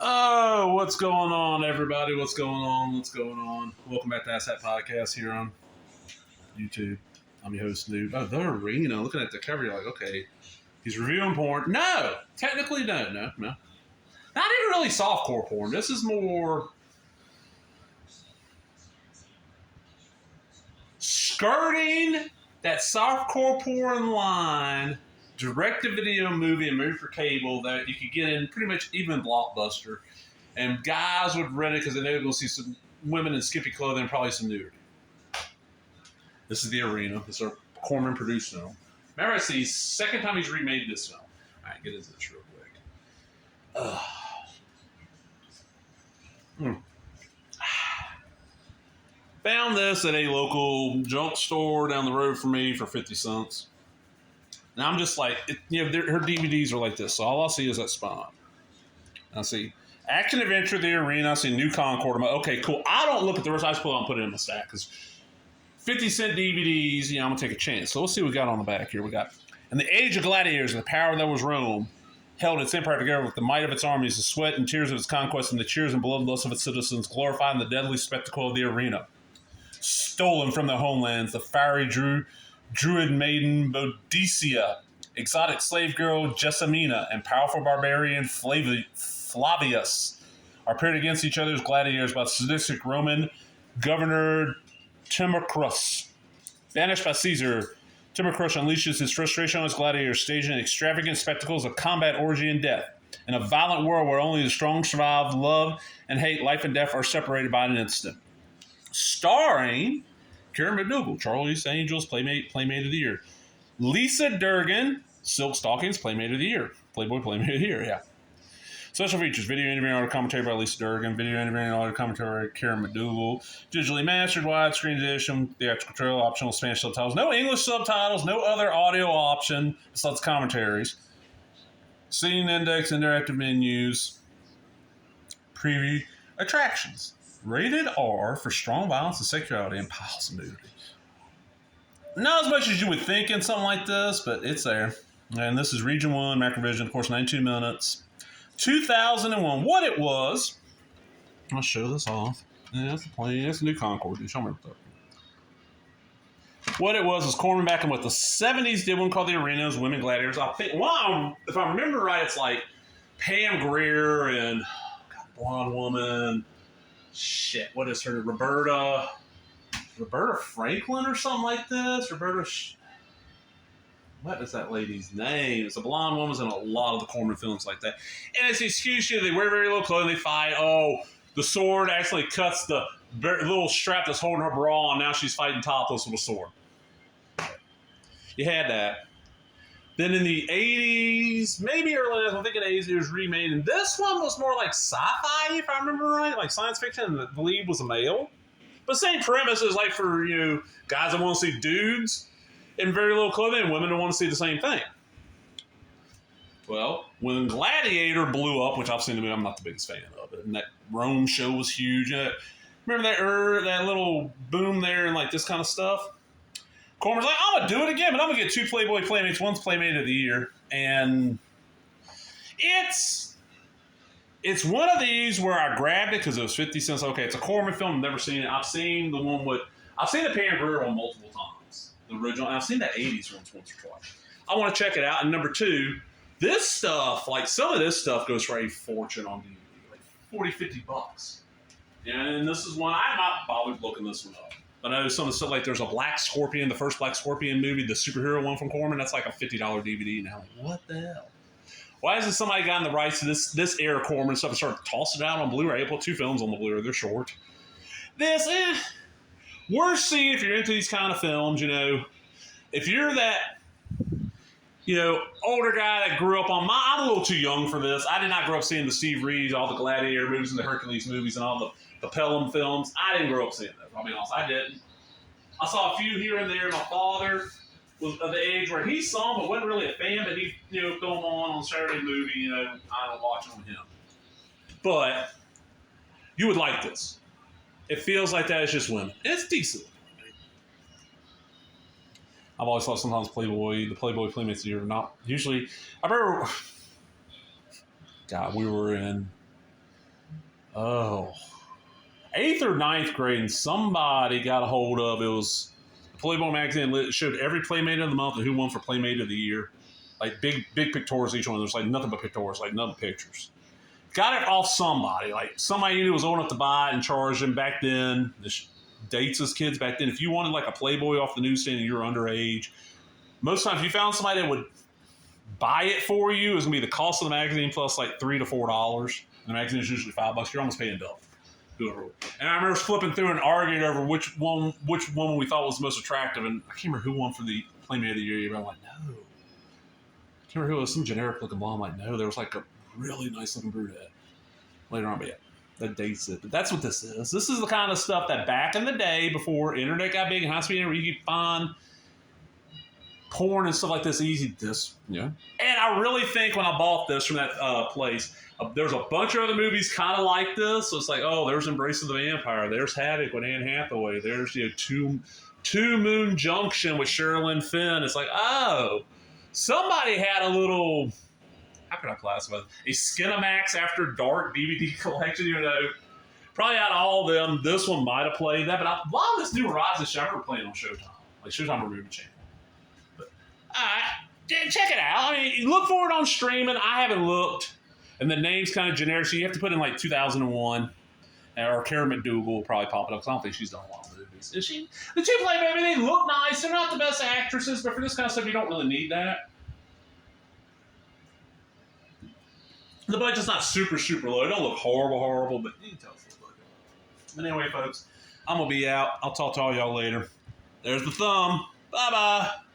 Oh, what's going on, everybody? What's going on? What's going on? Welcome back to Ask That Podcast here on YouTube. I'm your host, Noob. Oh, the Arena. Looking at the cover, you're like, okay, he's reviewing porn. No, technically, no. Not even really softcore porn. This is more skirting that softcore porn line. Direct-to-video movie and movie for cable that you could get in pretty much even Blockbuster, and guys would rent it because they know they're going to see some women in skimpy clothing and probably some nudity. This is The Arena. This is our Corman produced film. Remember, it's the second time he's remade this film. All right, get into this real quick. Found this at a local junk store down the road from me for 50 cents. Now I'm just like, her DVDs are like this, so all I see is that Spawn. I see Action Adventure, The Arena. I see New Concord. I'm like, okay, cool. I don't look at the rest. I just pull it out and put it in my stack because 50-cent DVDs. I'm gonna take a chance. So let's see what we got on the back here. We got in the age of gladiators, the power that was Rome held its empire together with the might of its armies, the sweat and tears of its conquests, and the cheers and bloodlust of its citizens, glorifying the deadly spectacle of the arena. Stolen from their homelands, the fiery Druid maiden Boadicea, exotic slave girl Jessamina, and powerful barbarian Flavius are paired against each other as gladiators by sadistic Roman governor Timocrus. Banished by Caesar, Timocrus unleashes his frustration on his gladiators, staging extravagant spectacles of combat, orgy, and death. In a violent world where only the strong survive, love and hate, life and death are separated by an instant. Starring Karen McDougal, Charlie's Angels, Playmate of the Year. Lisa Durgan, Silk Stockings, Playmate of the Year. Playboy, Playmate of the Year, yeah. Special features, video interview and audio commentary by Lisa Durgan, video interview and audio commentary by Karen McDougal, digitally mastered, widescreen edition, theatrical trail, optional Spanish subtitles, no English subtitles, no other audio option besides commentaries. Scene index, interactive menus, preview, attractions. Rated R for strong violence and sexuality and piles of nudity. Not as much as you would think in something like this, but it's there. And this is Region 1, Macrovision, of course, 92 minutes. 2001. What it was, I'll show this off. Yeah, that's the plane. That's the New Concord. Show me what it was Corman back in what the 70s did one called The Arena. It was Women Gladiators. I think, well, if I remember right, it's like Pam Grier and blonde woman. Shit, what is her? Roberta Franklin or something like this? What is that lady's name? It's a blonde woman's in a lot of the Corman films like that. And it's the excuse they wear very little clothing, they fight. Oh, the sword actually cuts the little strap that's holding her bra, and now she's fighting topless with a sword. You had that. Then in the 80s, maybe early, I think in the 80s, it was remade. And this one was more like sci-fi, if I remember right, like science fiction, and the lead was a male. But same premise as like for, guys that want to see dudes in very little clothing and women that want to see the same thing. Well, when Gladiator blew up, which I've seen the movie, I'm not the biggest fan of it, and that Rome show was huge. Remember that little boom there and like this kind of stuff? Corman's like, I'm going to do it again, but I'm going to get 2 Playboy Playmates. One's Playmate of the Year. And it's one of these where I grabbed it because it was 50 cents. Okay, it's a Corman film. I've never seen it. I've seen the Pam Grier one multiple times. The original. I've seen that 80s once or twice. I want to check it out. And number 2, this stuff, like some of this stuff goes for a fortune on DVD. Like $40-$50. And this is one, I'm not bothered looking this one up. I know some of the stuff, like there's a Black Scorpion, the first Black Scorpion movie, the superhero one from Corman, that's like a $50 DVD now. Like, what the hell? Why hasn't somebody gotten the rights to this era Corman stuff and started tossing it out on Blu-ray? I put 2 films on the Blu-ray, they're short. This, worth seeing if you're into these kind of films, If you're that, older guy that grew up on I'm a little too young for this. I did not grow up seeing the Steve Reeves, all the Gladiator movies and the Hercules movies and all the Pelham films. I didn't grow up seeing those. I'll be honest, I didn't. I saw a few here and there. My father was of the age where he saw them, but wasn't really a fan, but he, throw them on Saturday movie, I don't watch them with him. But you would like this. It feels like that. It's just women. It's decent. I've always thought sometimes the Playboy Playmates of the Year are not usually. I remember, God, we were in Oh, eighth or ninth grade, and somebody got a hold of it. Was Playboy magazine showed every Playmate of the month and who won for Playmate of the year. Like big pictorials each one. There's like nothing but pictorials, like nothing pictures. Got it off somebody. Like somebody who was old enough to buy it and charge them back then. This dates as kids back then. If you wanted like a Playboy off the newsstand and you were underage, most times if you found somebody that would buy it for you, it was gonna be the cost of the magazine plus like $3 to $4. The magazine is usually $5. You're almost paying double. And I remember flipping through and arguing over which woman we thought was the most attractive, and I can't remember who won for the Playmate of the Year. But I'm like, no. I can't remember who it was. Some generic looking blonde. I'm like, no. There was like a really nice looking brunette later on, but yeah, that dates it. But that's what this is. This is the kind of stuff that back in the day, before internet got big and high speed internet, you could find porn and stuff like this easy. And I really think when I bought this from that place, there's a bunch of other movies kind of like this. So it's like, oh, there's Embrace of the Vampire. There's Havoc with Anne Hathaway. There's Two Moon Junction with Sherilyn Fenn. It's like, oh, somebody had a little, how could I classify it? A Skinamax After Dark DVD collection. Probably out of all of them, this one might have played that. But a lot of this new Horizon shit I remember playing on Showtime, like Showtime or Movie Channel. But check it out. I mean, look for it on streaming. I haven't looked. And the name's kind of generic, so you have to put in like 2001. Or Karen McDougal will probably pop it up, because I don't think she's done a lot of movies. The two Playboy, they look nice. They're not the best actresses, but for this kind of stuff, you don't really need that. The budget's not super low. It don't look horrible, but you can tell it's a little good. But anyway, folks, I'm going to be out. I'll talk to all y'all later. There's the thumb. Bye-bye.